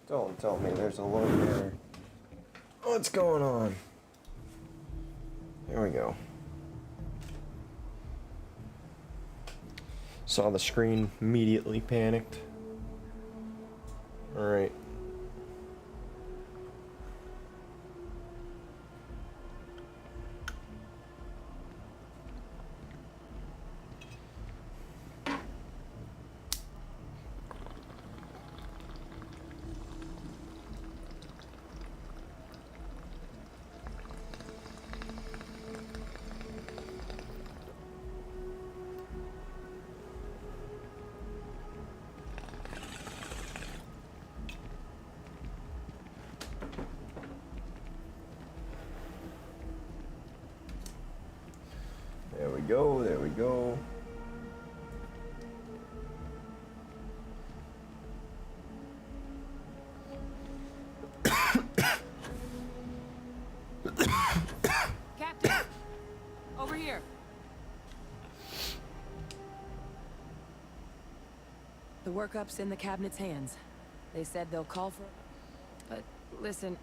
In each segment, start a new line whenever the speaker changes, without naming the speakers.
Don't tell me there's a load there. What's going on? There we go. Saw the screen, immediately panicked. Alright. There we go, there we go.
Captain! Over here! The workup's in the cabinet's hands. They said they'll call for... But listen,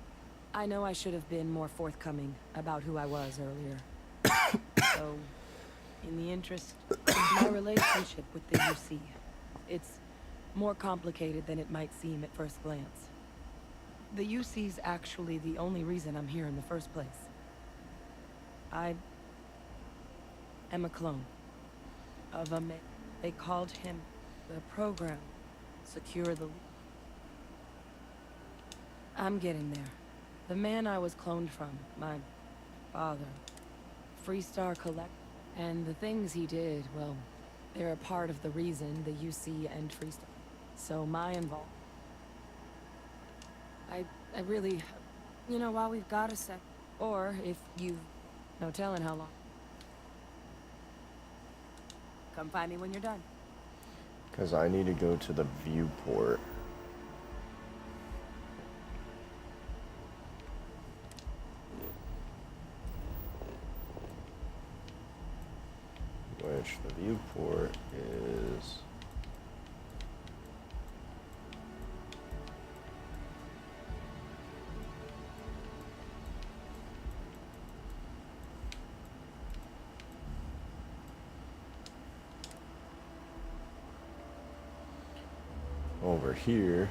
I know I should have been more forthcoming about who I was earlier. So, in the interest of my relationship with the UC, it's more complicated than it might seem at first glance. The UC's actually the only reason I'm here in the first place. I am a clone of a man. They called him the program. Secure the... I'm getting there. The man I was cloned from, my father, Freestar Collect, and the things he did, well, they're a part of the reason the UC and Freestar. So my involvement. I really, you know, while we've got a sec, or if you've no telling how long. Come find me when you're done.
Because I need to go to the viewport. Which the viewport is... over here.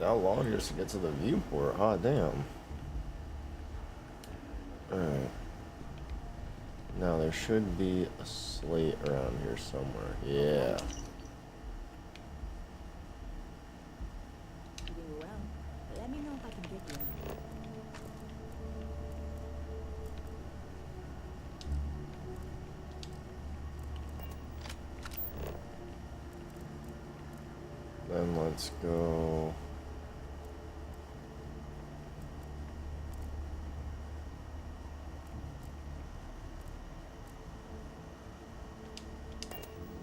How long just to get to the viewport? Ah, damn. Alright. Now there should be a slate around here somewhere. Yeah.
Doing well. Let me know if I can get you.
Then let's go.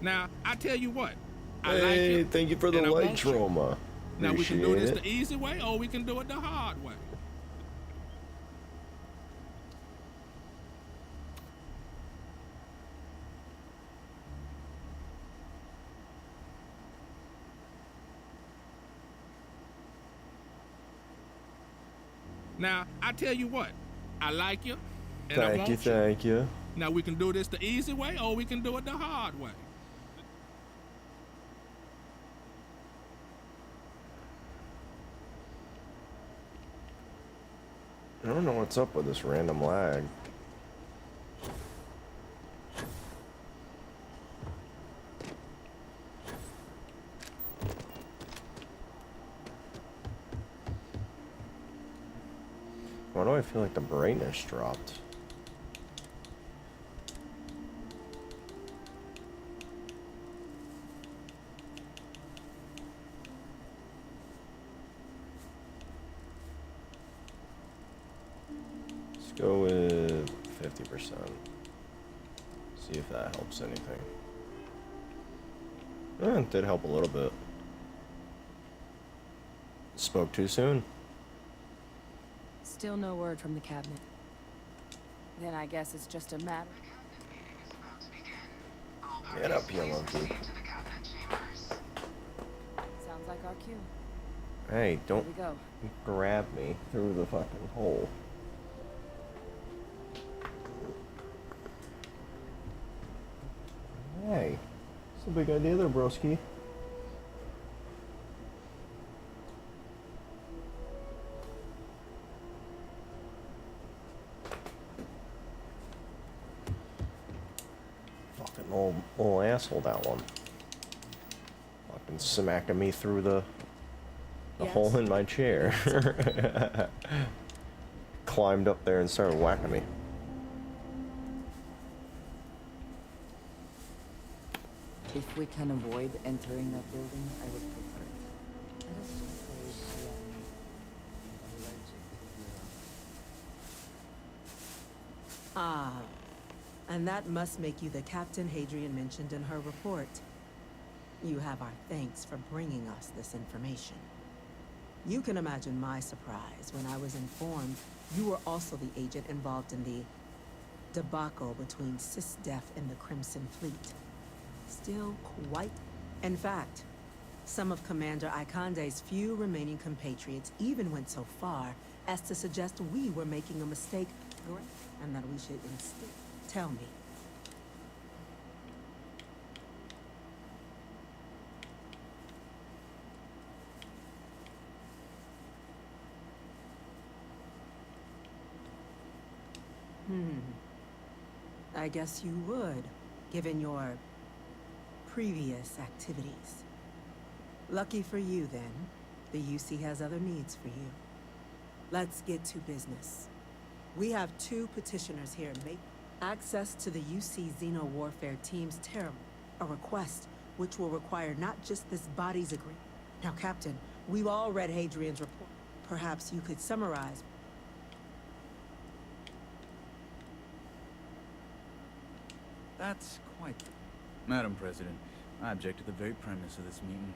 Now, I tell you what. I
Hey,
like you,
thank you for the
and I
light
want you.
trauma.
Now, we can do
Appreciate
this
it.
the easy way, or we can do it the hard way. Now, I tell you what. I like you, and I want you.
Thank you.
Now, we can do this the easy way, or we can do it the hard way.
I don't know what's up with this random lag. Why do I feel like the brightness dropped? Go with 50%. See if that helps anything. It did help a little bit. Spoke too soon.
Still no word from the cabinet. Then I guess it's just a matter.
Get up here, monkey.
Sounds like our cue.
Hey,
Here
don't
we go.
grab me through the fucking hole. Hey, it's a big idea there, broski. Fucking old asshole, that one. Fucking smacking me through the
Yes.
hole in my chair. Climbed up there and started whacking me.
If we can avoid entering that building, I would prefer it. Let us suppose you are allergic to
Ah, and that must make you the Captain Hadrian mentioned in her report. You have our thanks for bringing us this information. You can imagine my surprise when I was informed you were also the agent involved in the debacle between SysDef and the Crimson Fleet. Still quite... In fact, some of Commander Ikande's few remaining compatriots even went so far as to suggest we were making a mistake and that we should instead tell me. I guess you would, given your previous activities. Lucky for you, then. The UC has other needs for you. Let's get to business. We have 2 petitioners here make access to the UC Xeno Warfare Team's Terra, a request which will require not just this body's agreement. Now, Captain, we've all read Hadrian's report. Perhaps you could summarize.
That's quite... Madam President, I object to the very premise of this meeting.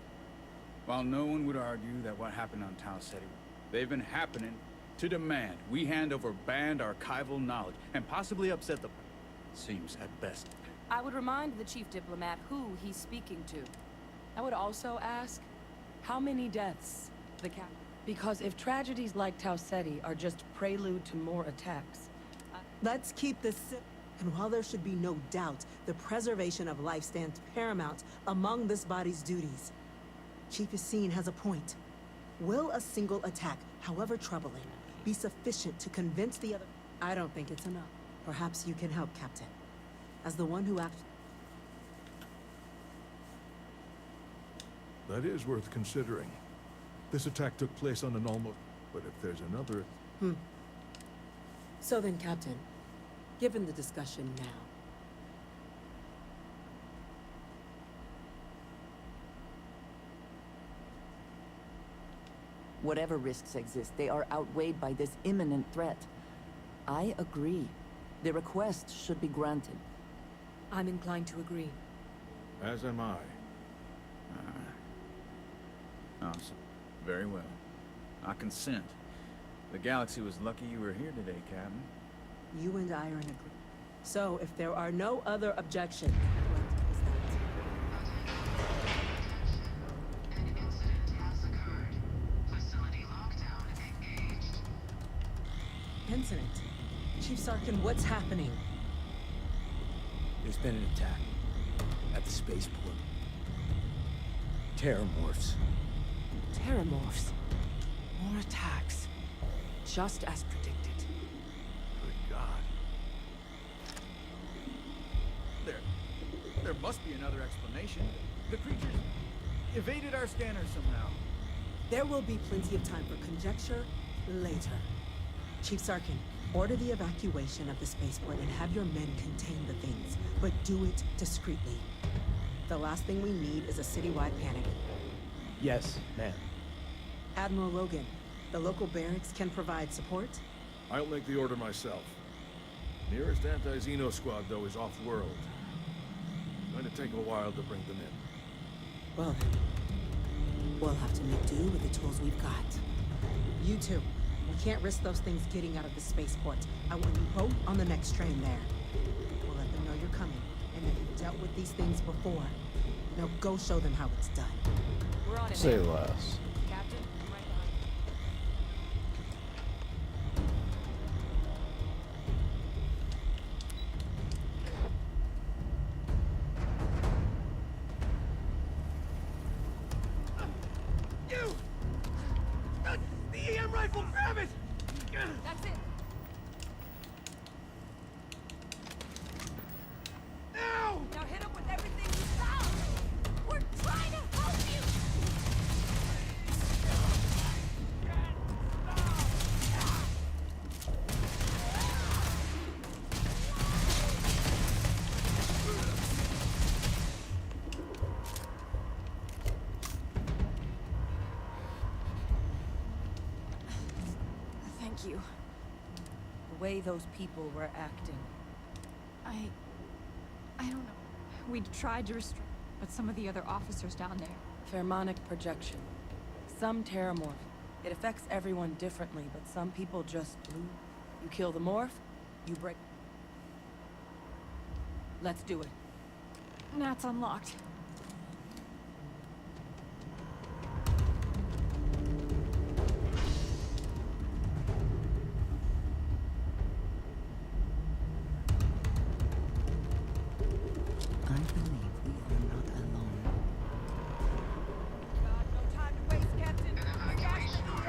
While no one would argue that what happened on Tau Ceti, they've been happening to demand we hand over banned archival knowledge and possibly upset the... Seems at best.
I would remind the chief diplomat who he's speaking to. I would also ask, how many deaths the cap... Because if tragedies like Tau Ceti are just prelude to more attacks...
Let's keep this simple. And while there should be no doubt, the preservation of life stands paramount among this body's duties. Chief Yassine has a point. Will a single attack, however troubling, be sufficient to convince the other? I don't think it's enough. Perhaps you can help, Captain. As the one who
That is worth considering. This attack took place on an almost... But if there's another...
So then, Captain, given the discussion now,
Whatever risks exist, they are outweighed by this imminent threat. I agree. The request should be granted.
I'm inclined to agree.
As am I.
Awesome. Very well. I consent. The galaxy was lucky you were here today, Captain.
you and I are in agreement. So, if there are no other objections, Incident. Chief Sarkin, what's happening?
There's been an attack at the spaceport. Terramorphs.
Terramorphs. More attacks. Just as predicted.
Good God.
There must be another explanation. The creatures evaded our scanners somehow.
There will be plenty of time for conjecture later. Chief Sarkin, order the evacuation of the spaceport and have your men contain the things, but do it discreetly. The last thing we need is a citywide panic.
Yes, ma'am.
Admiral Logan, the local barracks can provide support?
I'll make the order myself. Nearest anti-Xeno squad, though, is off-world. Going to take a while to bring them in.
Well, then, we'll have to make do with the tools we've got. You two, we can't risk those things getting out of the spaceport. I want you both on the next train there. We'll let them know you're coming, and that you've dealt with these things before. Now go show them how it's done.
We're on it.
Say
now.
less.
Captain, I'm right behind you.
You! The EM rifle, grab it!
That's it.
Now!
Now hit him with everything you found. We're trying to help you. Thank you. The way those people were acting.
I don't know. We tried to restrain, but some of the other officers down there.
Pheromonic projection. Some terramorph. It affects everyone differently, but some people just blue. You kill the morph, you break. Let's do it.
Nat's unlocked.
I believe we are not alone.
God, no time to waste, Captain. Let's move.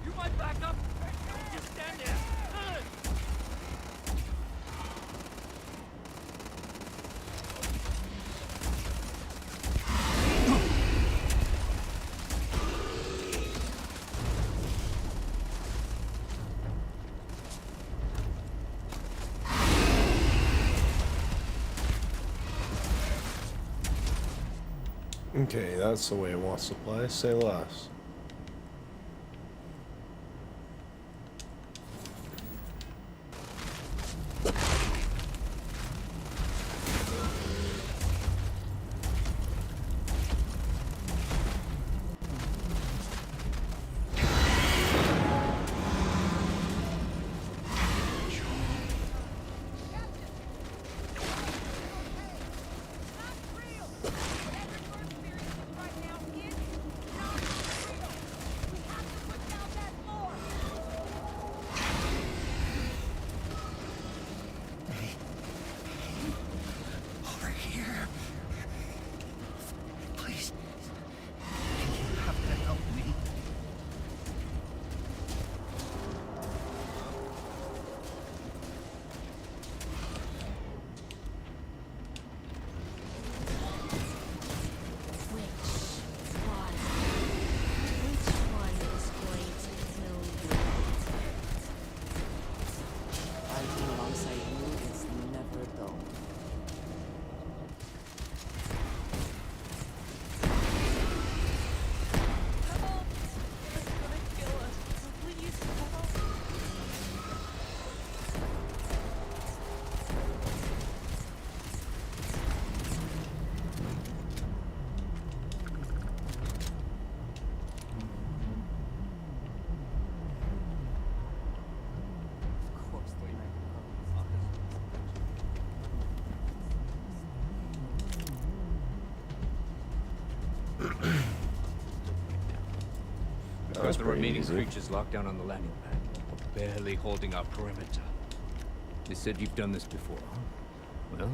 You might back up! Don't just stand there!
Okay, that's the way it wants to play. Say less.
Over here! Please. You have to help me.
Fighting alongside you is never dull. Of course they might
That was
The
pretty
remaining
easy.
creatures locked down on the landing pad, barely holding our perimeter. They said you've done this before. Well,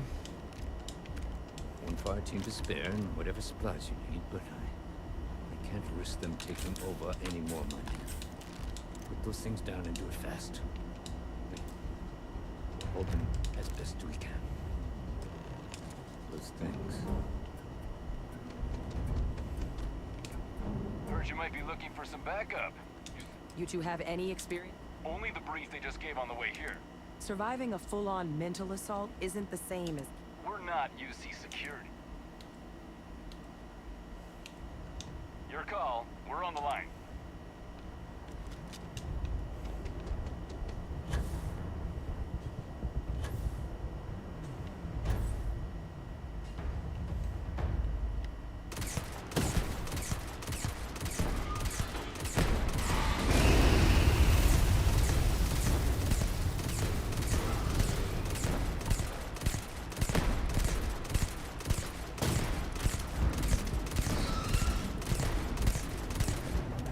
one fire team to spare and whatever supplies you need, but I can't risk them taking over any more money. Put those things down and do it fast. Hold them as best we can. Those things.
Heard you might be looking for some backup.
You two have any experience?
Only the brief they just gave on the way here.
Surviving a full-on mental assault isn't the same as...
We're not UC security. Your call. We're on the line.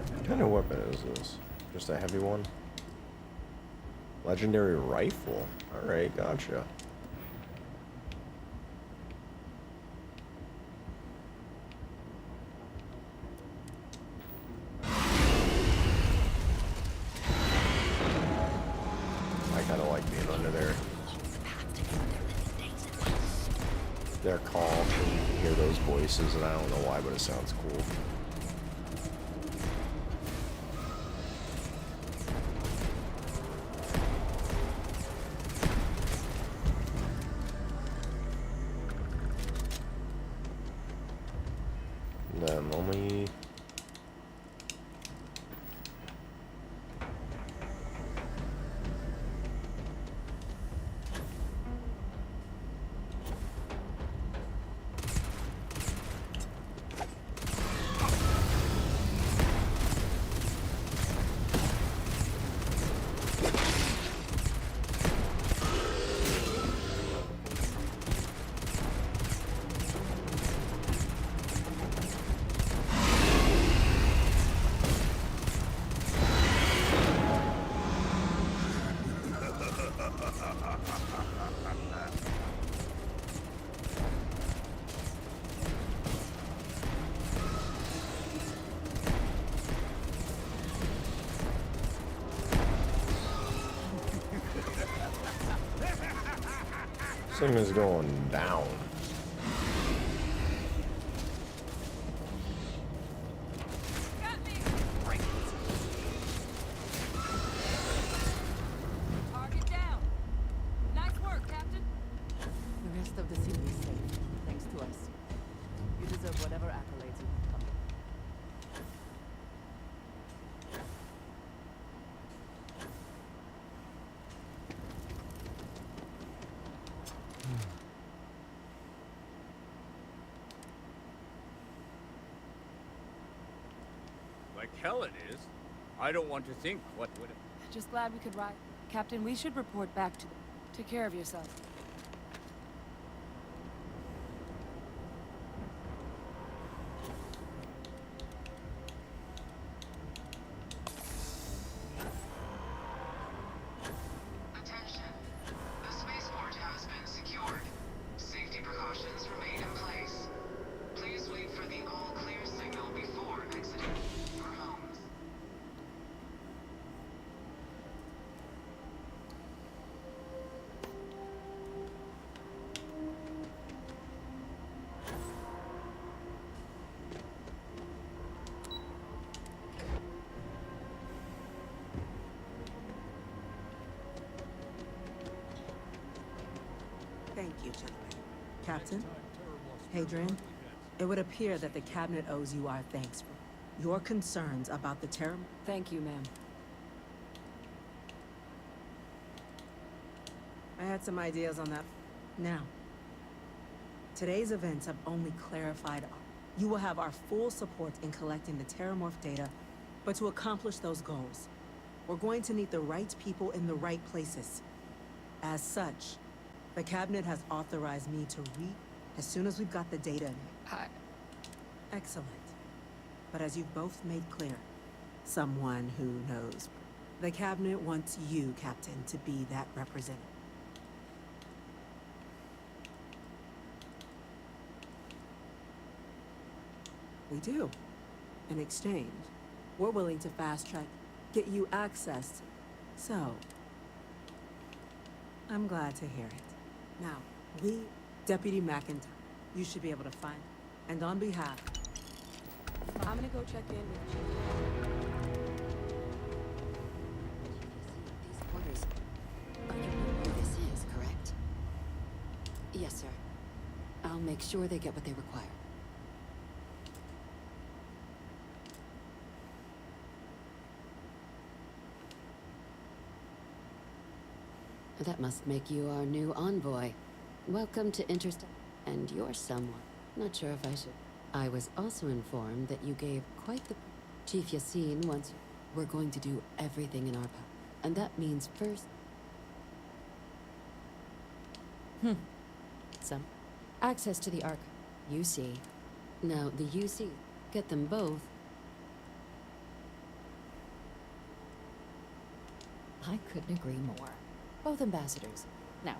What kind of weapon is this? Just a heavy one? Legendary rifle. Alright, gotcha. I kind of like being under there. They're calm, and you can hear those voices, and I don't know why, but it sounds cool. Then only... This thing is going down.
Got me. Target down. Nice work, Captain.
The rest of the city is safe, thanks to us. You deserve whatever accolades you can come.
Like hell it is. I don't want to think what would have...
Just glad we could ride. Captain, we should report back to them. Take care of yourself.
Attention. The spaceport has been secured. Safety precautions remain in place. Please wait for the all-clear signal before exiting your homes.
Thank you, gentlemen. Captain, Hadrian, it would appear that the cabinet owes you our thanks for your concerns about the terror.
Thank you, ma'am.
I had some ideas on that. Now, today's events have only clarified. You will have our full support in collecting the Terramorph data, but to accomplish those goals, we're going to need the right people in the right places. As such, the cabinet has authorized me to read as soon as we've got the data. Excellent. But as you've both made clear, someone who knows. The cabinet wants you, Captain, to be that representative. We do. In exchange, we're willing to fast-track, get you access. So, I'm glad to hear it. Now, Deputy McIntyre, you should be able to find. And on behalf...
I'm gonna go check in with you.
These quarters. You know who this is, correct? Yes, sir.
make sure they get what they require. That must make you our new envoy. Welcome to Interstellar. And you're someone. Not sure if I should. I was also informed that you gave quite the... Chief Yassine wants you. We're going to do everything in our power. And that means first... Some access to the archive. UC. Now, the UC, get them both. I couldn't agree more. Both ambassadors. Now,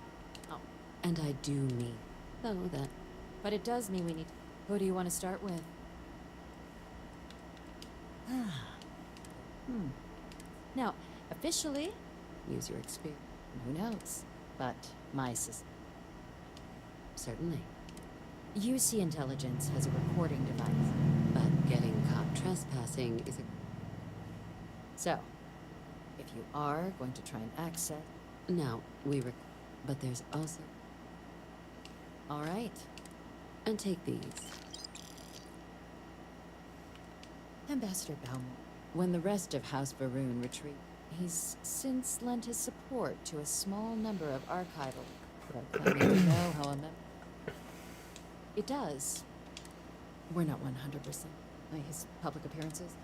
oh, and I do mean, though that... But it does mean we need... Who do you want to start with? Now, officially, use your experience. Who knows? But my system... Certainly. UC Intelligence has a recording device, but getting caught trespassing is a... So, if you are going to try and access... Now, but there's also... All right. And take these. Ambassador Baumor. When the rest of House Varun retreat, he's since lent his support to a small number of archival... Without claiming to know how a member... It does. We're not 100% by his public appearances.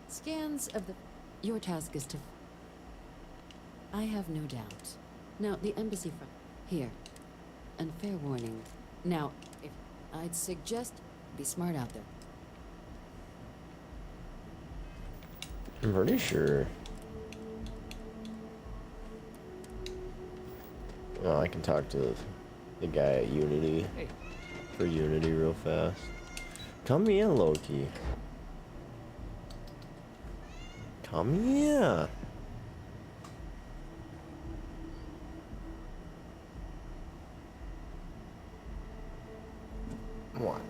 Scans of the... Your task is to... I have no doubt. Now, the embassy front... Here. And fair warning. Now, if... I'd suggest... Be smart out there.
I'm pretty sure. Oh, I can talk to the guy at Unity.
Hey.
For Unity real fast. Come here, Loki. Come here. What?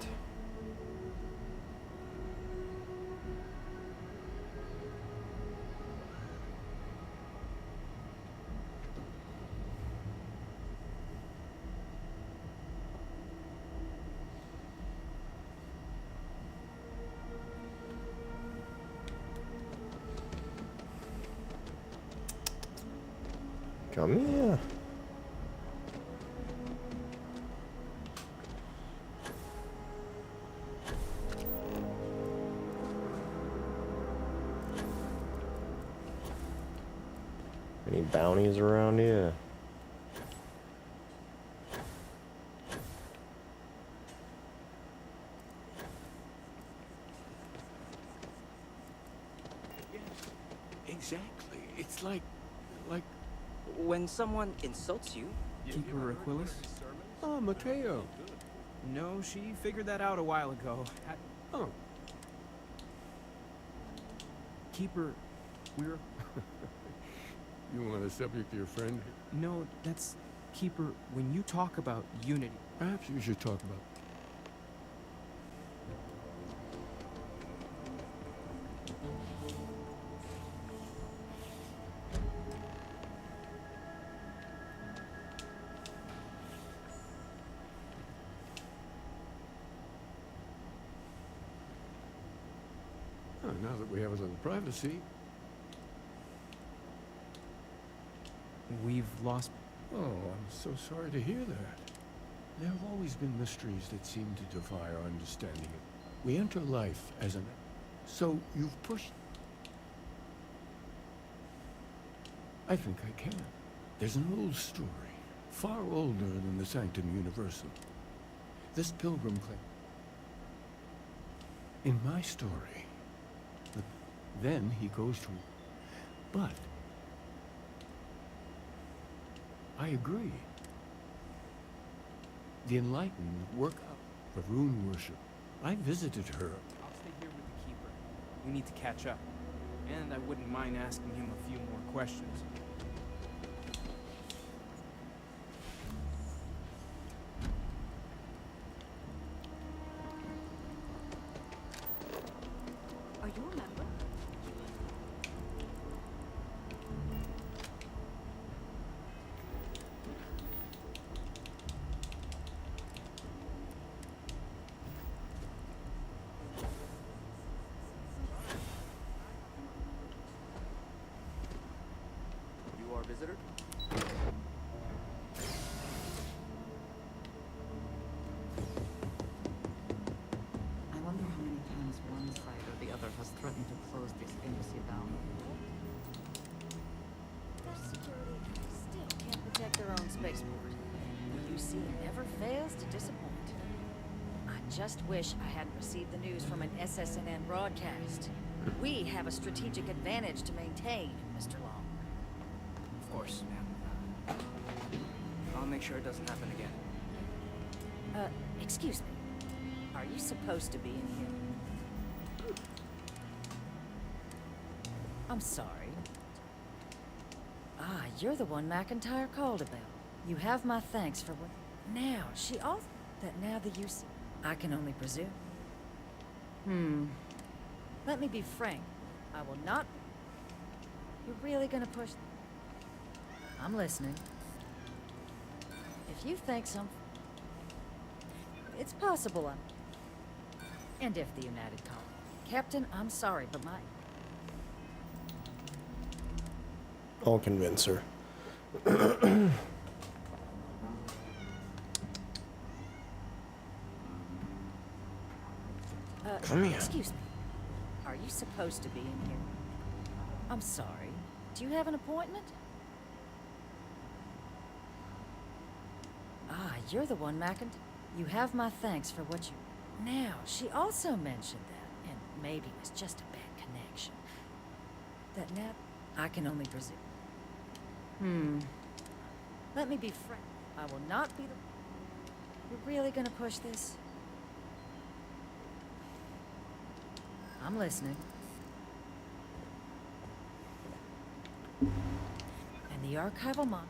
Come here. Any bounties around here?
Exactly. It's like
When someone insults you,
Keeper Aquilus? Oh, Mateo.
no, she figured that out a while ago.
Oh. Keeper, we're... You want to subject your friend?
No, that's... Keeper, when you talk about unity...
Perhaps you should talk about... Oh, now that we have a little privacy...
We've lost...
Oh, I'm so sorry to hear that. There have always been mysteries that seem to defy our understanding. We enter life as an... So you've pushed... I think I can. There's an old story, far older than the Sanctum Universal. This pilgrim claim... In my story, then he goes to... But... I agree. The enlightened work up for rune worship. I visited her.
I'll stay here with the Keeper. We need to catch up. And I wouldn't mind asking him a few more questions.
Are you a member?
spaceport. The UC never fails to disappoint. I just wish I hadn't received the news from an SSNN broadcast. We have a strategic advantage to maintain, Mr. Long.
Of course, ma'am. I'll make sure it doesn't happen again.
Excuse me. Are you supposed to be in here? I'm sorry. Ah, you're the one McIntyre called about. You have my thanks for what... Now, she also... That now the use... I can only presume. Let me be frank. I will not... You're really gonna push... I'm listening. If you think some... It's possible I'm... And if the United Colony... Captain, I'm sorry, but my...
I'll convince her. Come here.
Excuse me. Are you supposed to be in here? I'm sorry. Do you have an appointment? Ah, you're the one, McIntyre. You have my thanks for what you... Now, she also mentioned that, and maybe it was just a bad connection. That now... I can only presume. Let me be frank. I will not be the... You're really gonna push this? I'm listening. And the archival mon...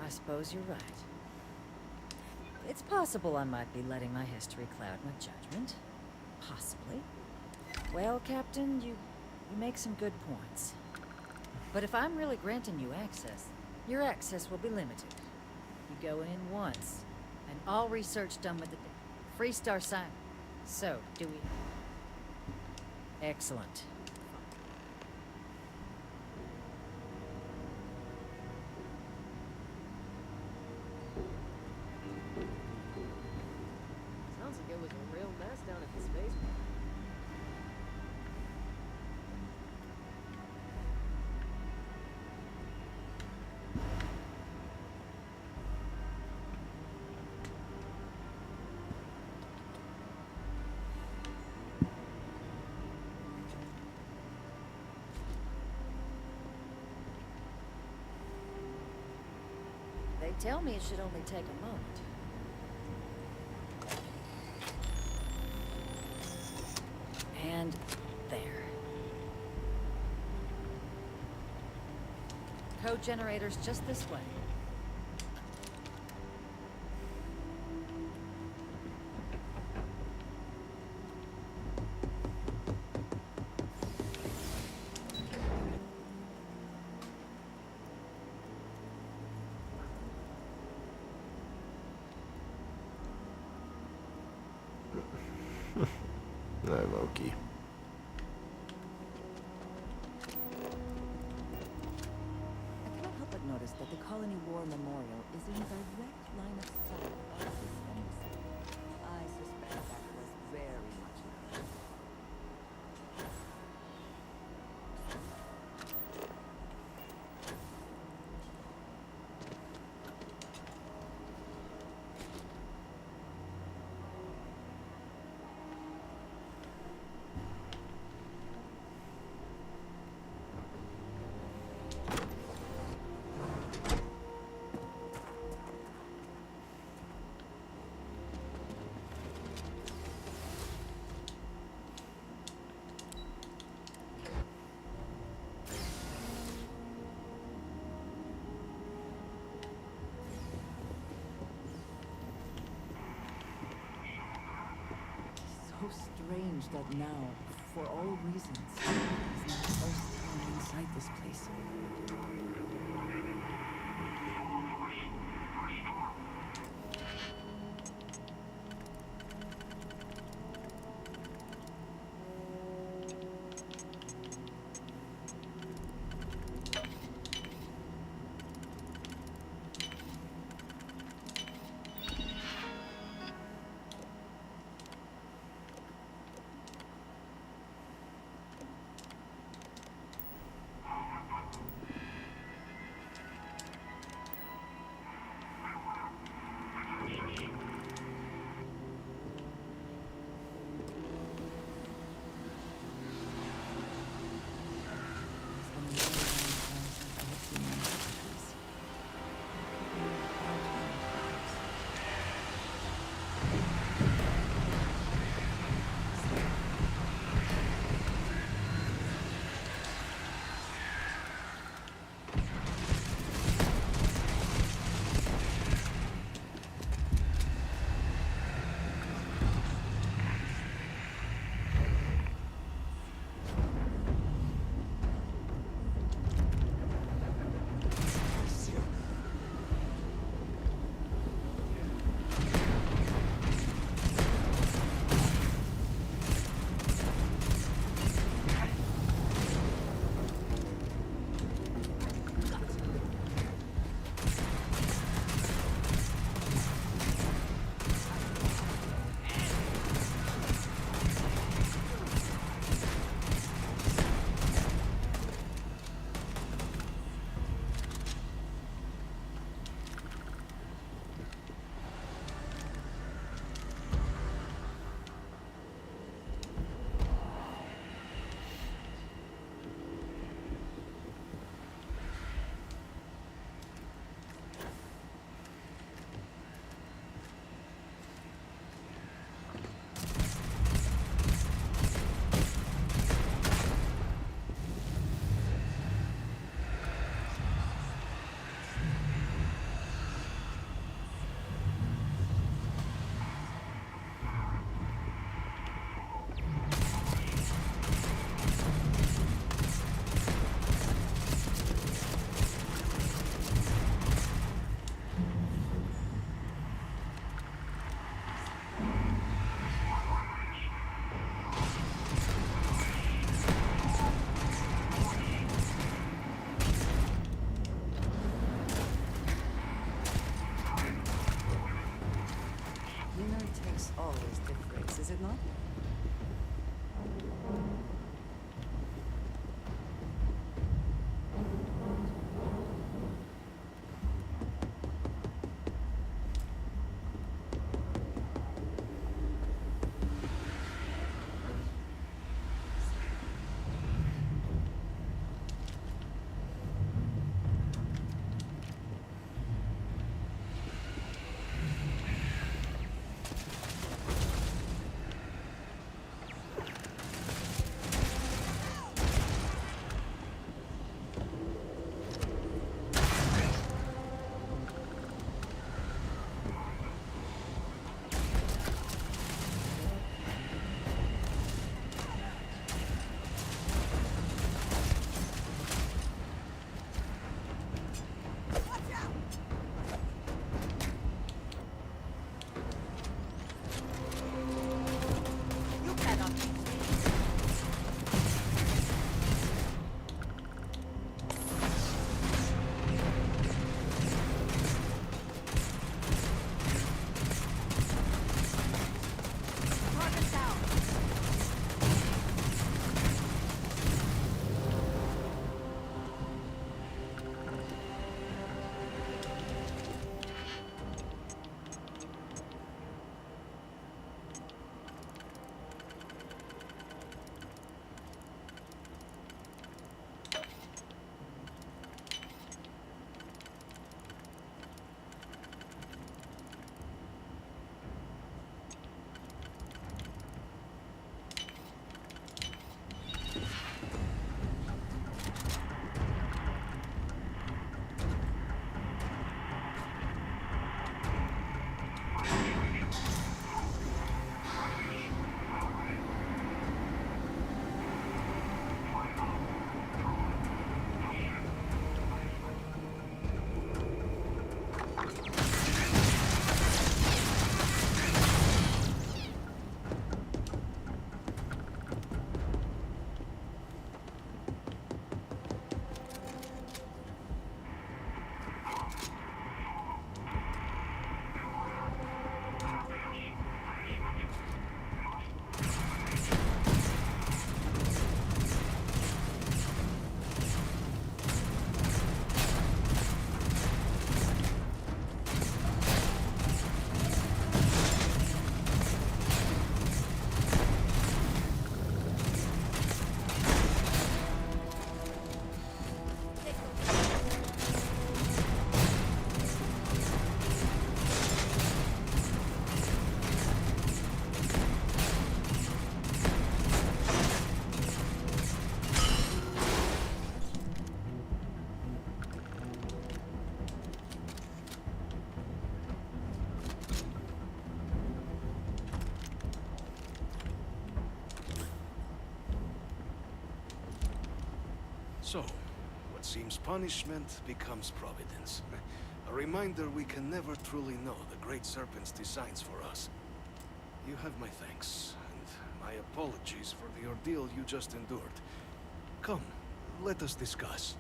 I suppose you're right. It's possible I might be letting my history cloud my judgment. Possibly. Well, Captain, you make some good points. But if I'm really granting you access, your access will be limited. You go in once, and all research done with the Freestar sign. So, do we... Excellent.
Sounds like it was a real mess down at the spaceport.
They tell me it should only take a moment. And there. Code generators just this way.
I'm Oki.
I cannot help but notice that the Colony War Memorial is in direct line of sight of this embassy. I suspect that was very much known. So strange that now, for all reasons, is not first time inside this place. Looks always good phrase, is it not?
So, what seems punishment becomes providence. A reminder we can never truly know the Great Serpent's designs for us. You have my thanks, and my apologies for the ordeal you just endured. Come, let us discuss.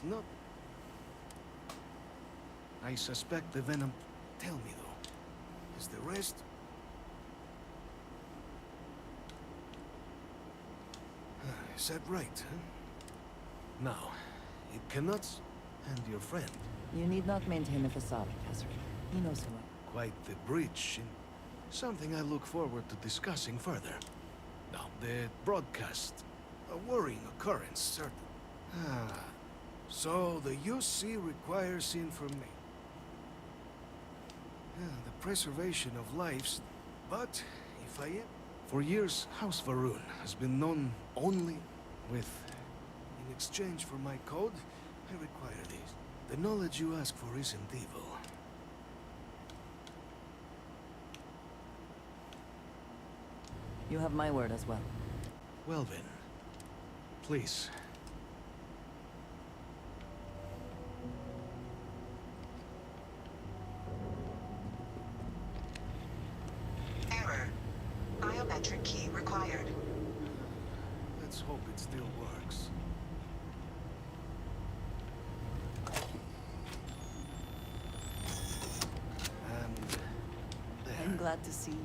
Not... I suspect the venom... Tell me, though, is the rest... Is that right, huh? Now, it cannot... And your friend...
You need not maintain a facade, Catherine. He knows who I am.
Quite the breach in... Something I look forward to discussing further. Now, the broadcast... A worrying occurrence, certain. Ah... So, the UC requires information. The preservation of lives, but if I am... For years, House Varun has been known only with... In exchange for my code, I require these. The knowledge you ask for isn't evil.
You have my word as well.
Well then, please.
Error. Biometric key required.
Let's hope it still works. And there.
I'm glad to see you.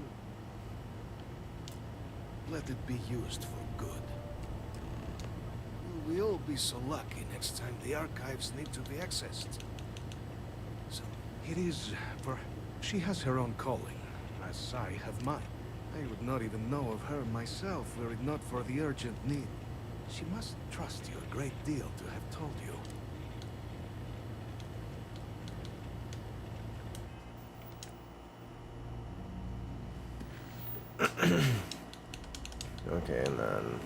Let it be used for good. Will we all be so lucky next time the archives need to be accessed? So, it is for... She has her own calling, as I have mine. I would not even know of her myself were it not for the urgent need. She must trust you a great deal to have told you.
Okay, and then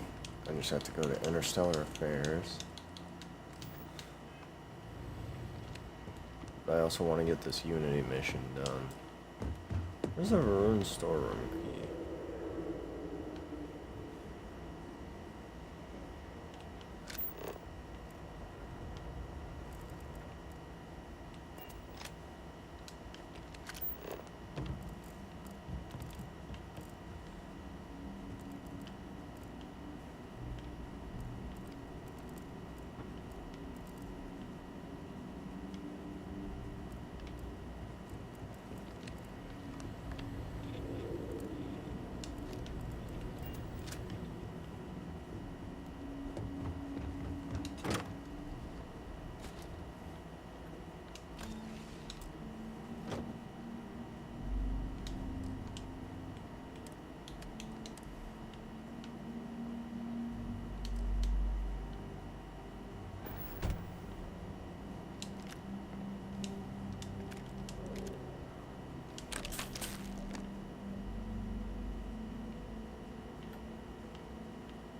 I just have to go to Interstellar Affairs. I also want to get this Unity mission done. Where's the Varun storeroom key?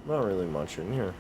Not really much in here.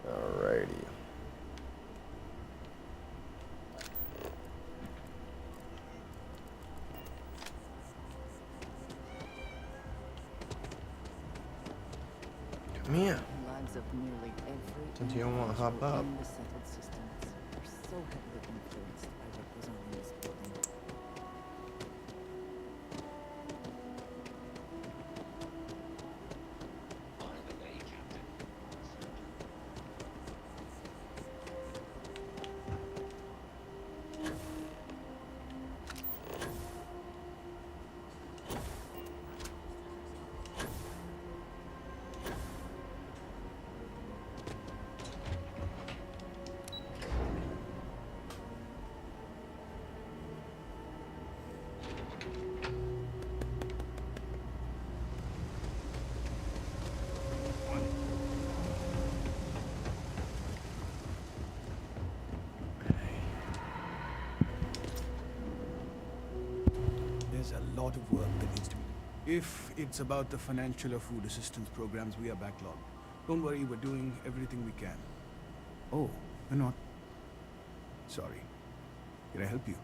Alrighty. Come here.
Lives of nearly every
Since you don't want to hop
individual
up.
in the settled systems are so heavily influenced by what goes on in this building.
There's a lot of work that needs to be done. If it's about the financial or food assistance programs, we are backlogged. Don't worry, we're doing everything we can. Oh, we're not. Sorry. Can I help you?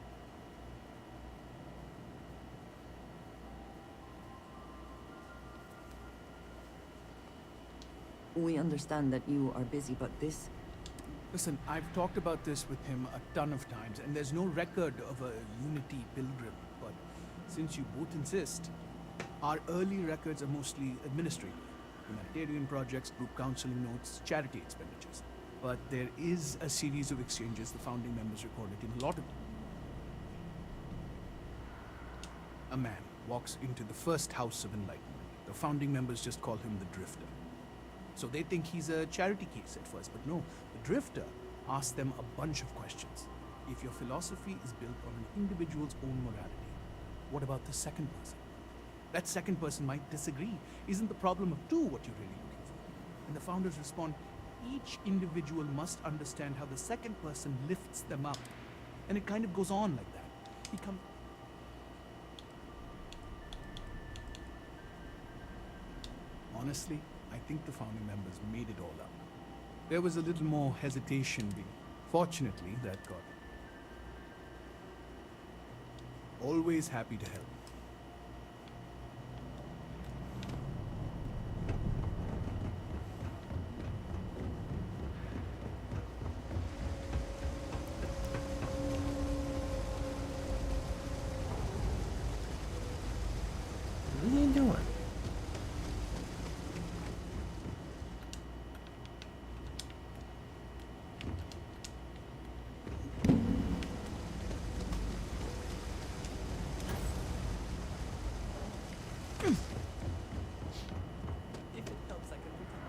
We understand that you are busy, but this...
Listen, I've talked about this with him a ton of times, and there's no record of a Unity pilgrim. But since you both insist, our early records are mostly administrative. Humanitarian projects, group counseling notes, charity expenditures. But there is a series of exchanges the founding members recorded in a lot of them.
a man walks into the first House of Enlightenment. The founding members just call him the Drifter. So they think he's a charity case at first, but no, the Drifter asks them a bunch of questions. If your philosophy is built on an individual's own morality, what about the second person? That second person might disagree. Isn't the problem of two what you're really looking for? And the founders respond, each individual must understand how the second person lifts them up. And it kind of goes on like that. Honestly, I think the founding members made it all up. There was a little more hesitation fortunately, that got it. Always happy to help.
What are you doing?
If it helps, I can pretend.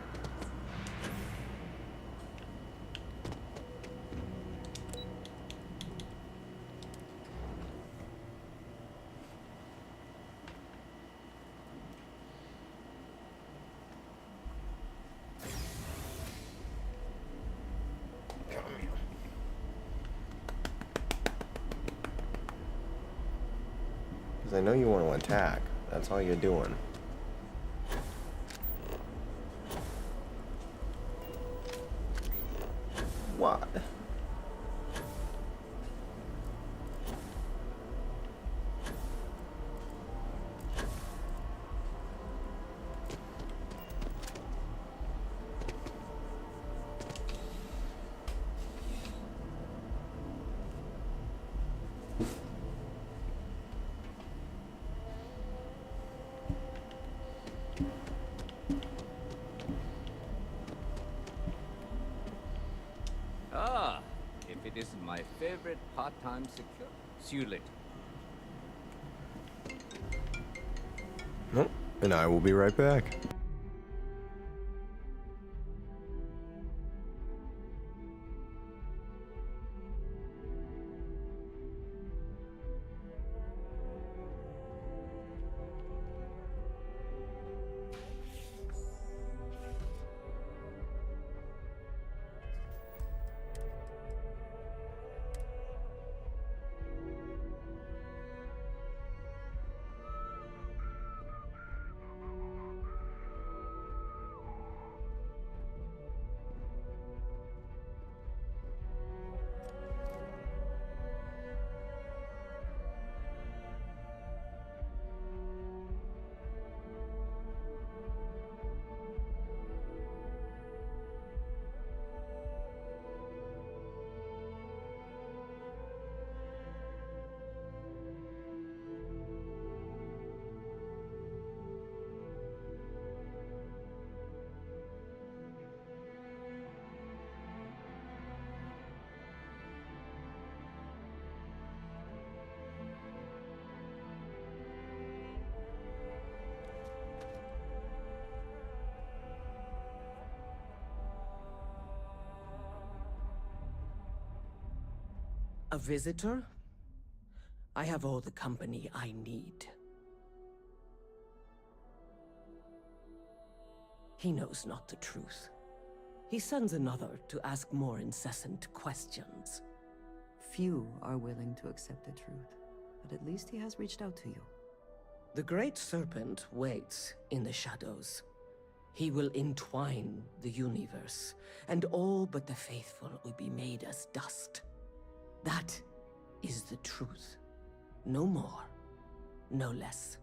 Because I know you want to attack. That's all you're doing. What?
Ah, if it isn't my favorite part-time secure. See you later.
Nope. And I will be right back.
A visitor? I have all the company I need. He knows not the truth. He sends another to ask more incessant questions.
Few are willing to accept the truth, but at least he has reached out to you.
The Great Serpent waits in the shadows. He will entwine the universe, and all but the faithful will be made as dust. That is the truth. No more, no less.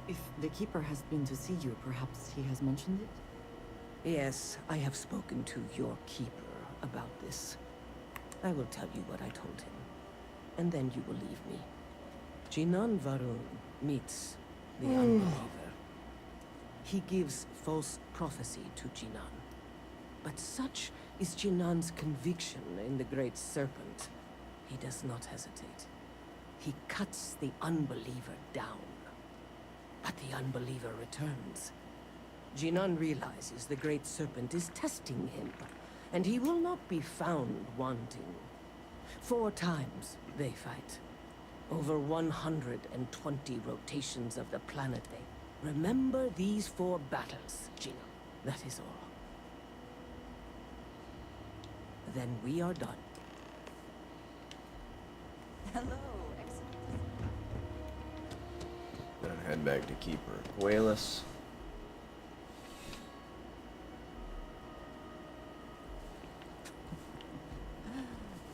If the Keeper has been to see you, perhaps he has mentioned it?
Yes, I have spoken to your Keeper about this. I will tell you what I told him, and then you will leave me. Jinan Varun meets the unbeliever. he gives false prophecy to Jinan. But such is Jinan's conviction in the Great Serpent. He does not hesitate. He cuts the unbeliever down. But the unbeliever returns. Jinan realizes the Great Serpent is testing him, and he will not be found wanting. 4 times they fight. Over 120 rotations of the planet they... Remember these 4 battles, Jinan. That is all. Then we are done.
Hello,
Then head back to Keeper Cuelas.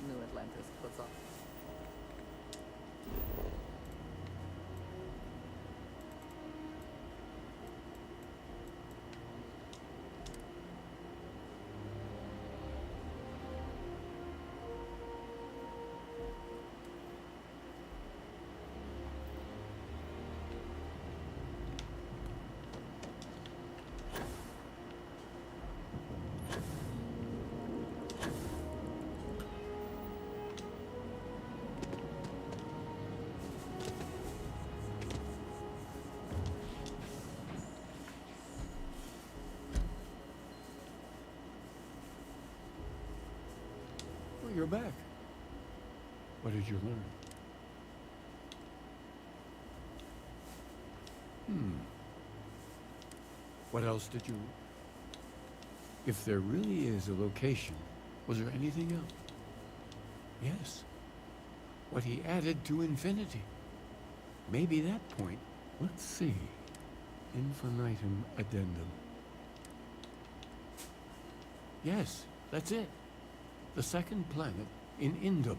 New Atlantis puts off.
Oh, you're back. What did you learn? What else did you... If there really is a location, was there anything else? Yes. What he added to infinity. Maybe that point. Let's see. Infinitum addendum. Yes, that's it. The second planet in Indum.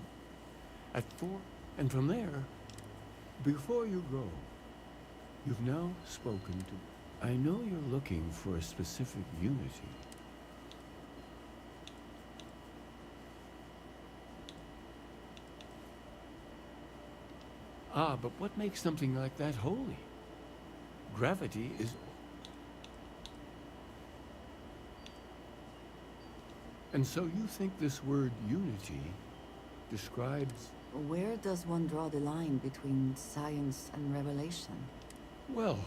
At 4, and from there, before you go, you've now spoken to... I know you're looking for a specific unity. Ah, but what makes something like that holy? Gravity is... And so you think this word unity describes...
Where does one draw the line between science and revelation?
Well...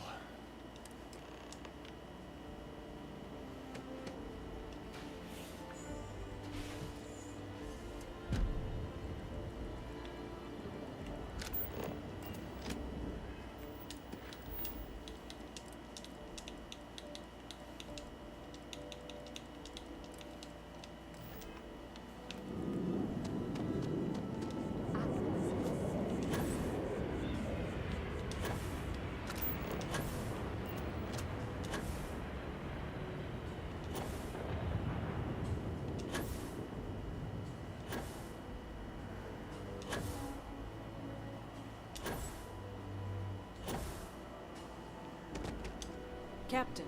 Captain,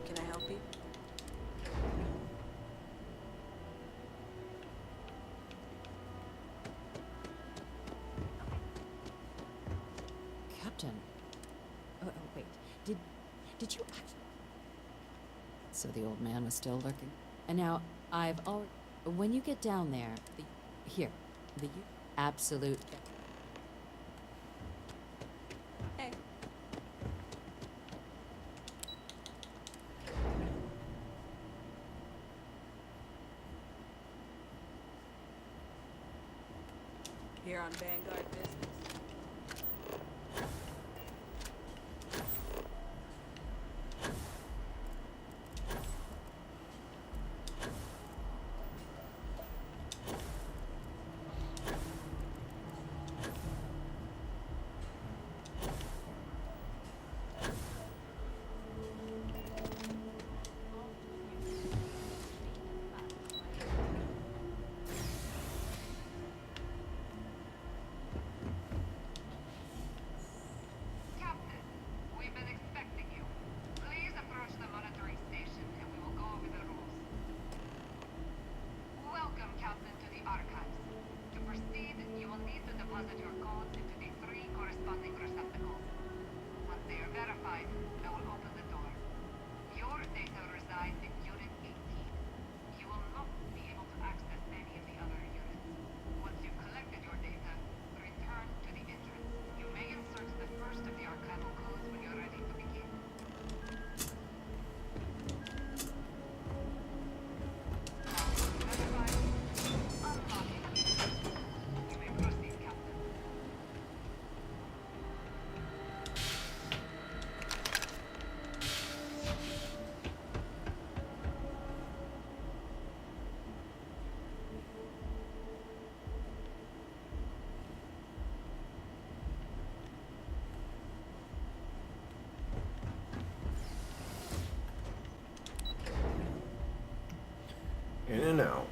can I help you?
Captain. Oh, wait. Did you actually... So the old man was still lurking. And now, I've already... When you get down there, the absolute...
Hey. Here on Vanguard business.
In and out.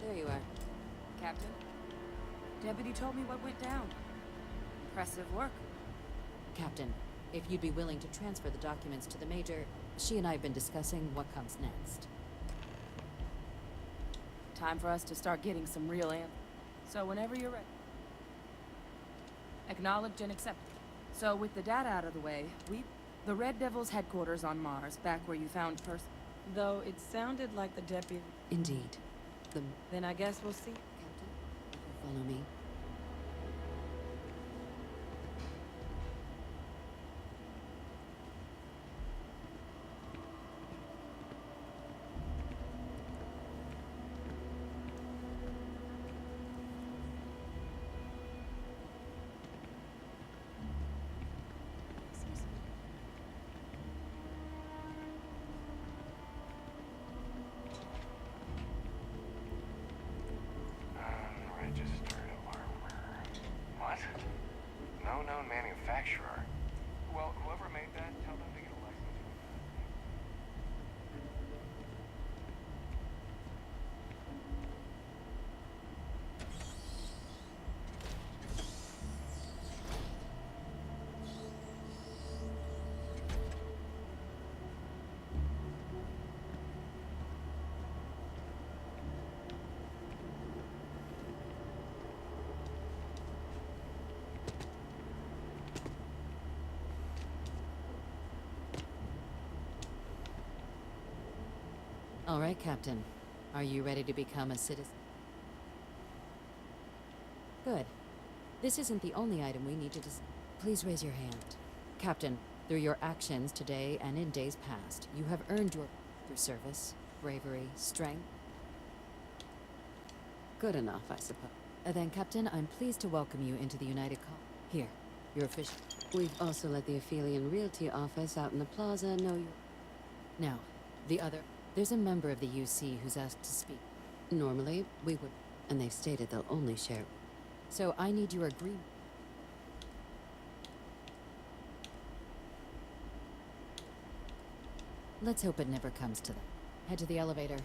There you are. Captain?
Deputy told me what went down. Impressive work.
Captain, if you'd be willing to transfer the documents to the Major, she and I have been discussing what comes next.
Time for us to start getting some real answers. So whenever you're ready. Acknowledged and accepted. So with the data out of the way, the Red Devil's headquarters on Mars, back where you found person. Though it sounded like the deputy.
Indeed.
Then I guess we'll see.
Follow me.
Registered armor. What? No known manufacturer. Well, whoever made that, tell them to get a license.
All right, Captain. Are you ready to become a citizen? Good. This isn't the only item we need to Please raise your hand. Captain, through your actions today and in days past, you have earned your through service, bravery, strength. Good enough, I suppose. Then, Captain, I'm pleased to welcome you into the United Here, your official. We've also let the Aphelion Realty office out in the plaza know you. Now, the other. There's a member of the UC who's asked to speak. Normally, we would, and they've stated they'll only share. So I need your agreement. Let's hope it never comes to that. Head to the elevator.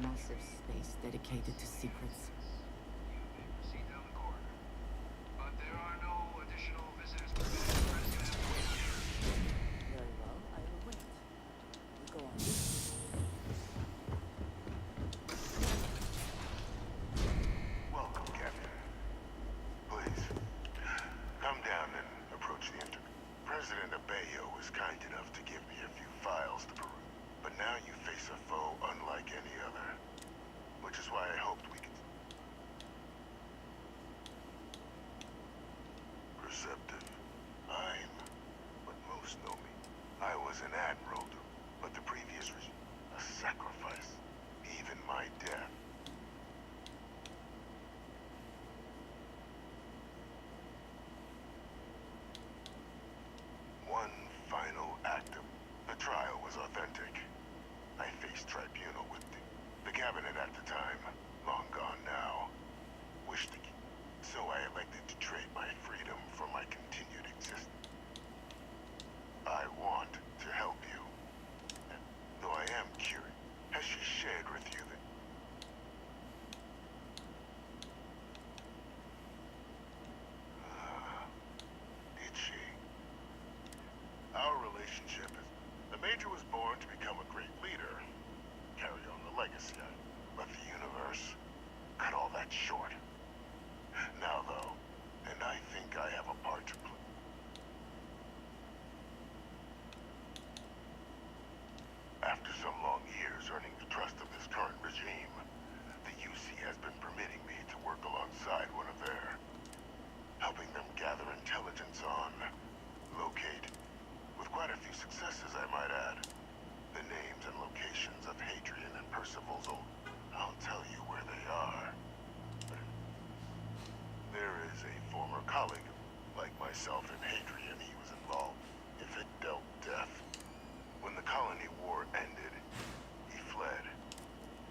Massive space dedicated to secrets.
See down the corridor. But there are no additional visitors permitted.
Very well, I will wait. You go on.
Welcome, Captain. Please, come down and approach the entrance. President Abejo was kind enough to give me a few files to peruse. But now you face a foe unlike any other. Which is why I hoped we could... Perceptive. I'm what most know me. I was an admiral, but the previous regime, a sacrifice. Even my death. One final act of the trial was authentic. I faced tribunal with the cabinet at the time, long gone now, wished to keep. So I elected to trade my freedom for my continued existence. I want to help you. Though I am curious, has she shared with you that... Did she? Our relationship is Major was born to become a great leader, carry on the legacy. But the universe cut all that short. Now, though, and I think I have a part to play. After some long years earning the trust of this current regime, the UC has been permitting me to work alongside one of their, helping them gather intelligence on, locate, with quite a few successes I might add, the names and locations of Hadrian and Percival's old. I'll tell you where they are. There is a former colleague, like myself and Hadrian, he was involved. If it dealt death. When the colony war ended, he fled.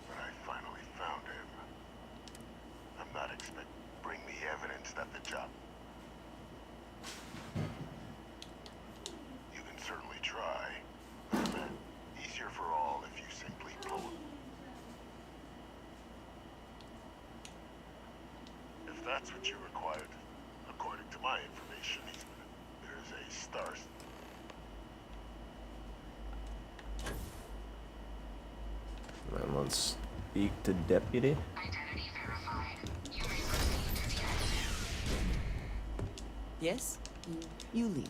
But I finally found him. I'm not expecting. Bring me evidence that the job. You can certainly try. But easier for all if you simply pull. If that's what you required, according to my information, there's a star.
And let's speak to Deputy.
Identity verified. You may proceed to the exit.
Yes? You lead.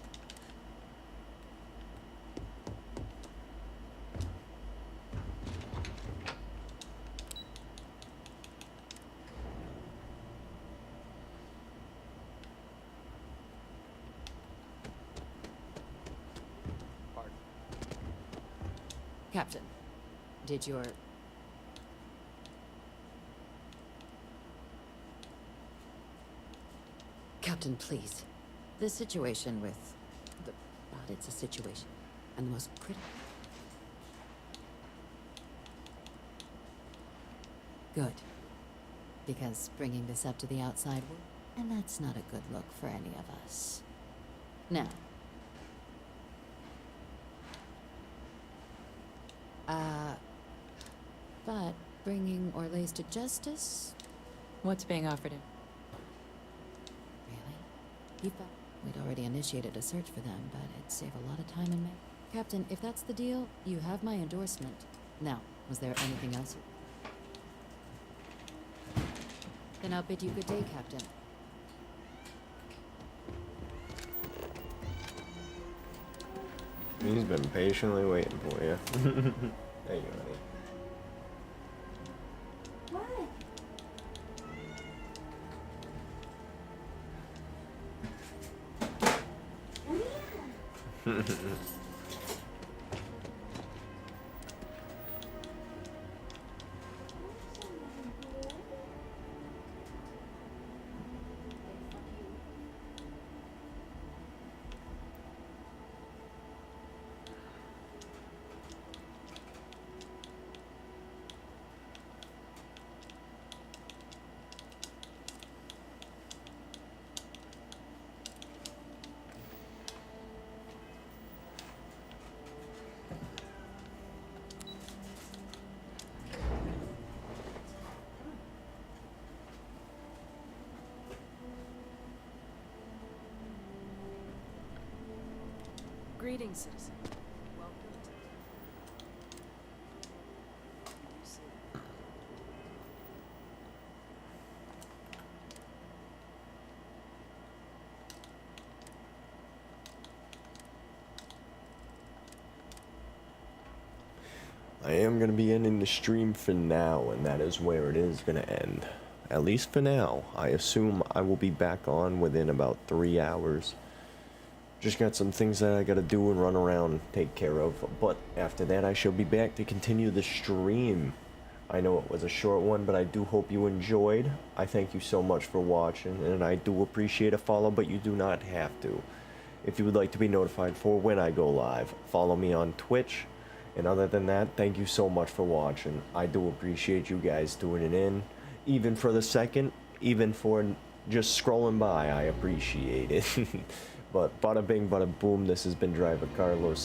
Captain, did your... Captain, please. The situation with the... God, it's a situation. And the most critical... Good. Because bringing this up to the outside world, and that's not a good look for any of us. Now... but bringing Orlais to justice?
What's being offered him?
Really? You thought we'd already initiated a search for them, but it'd save a lot of time and money. Captain, if that's the deal, you have my endorsement. Now, was there anything else? Then I'll bid you good day, Captain.
He's been patiently waiting for you. There you go, honey.
Greetings, citizen. Welcome
I am going to be ending the stream for now, and that is where it is going to end. At least for now. I assume I will be back on within about 3 hours. Just got some things that I gotta do and run around and take care of. But after that, I shall be back to continue the stream. I know it was a short one, but I do hope you enjoyed. I thank you so much for watching, and I do appreciate a follow, but you do not have to. If you would like to be notified for when I go live, follow me on Twitch. And other than that, thank you so much for watching. I do appreciate you guys tuning in. Even for the second, even for just scrolling by, I appreciate it. But bada bing, bada boom, this has been Driver Carlos.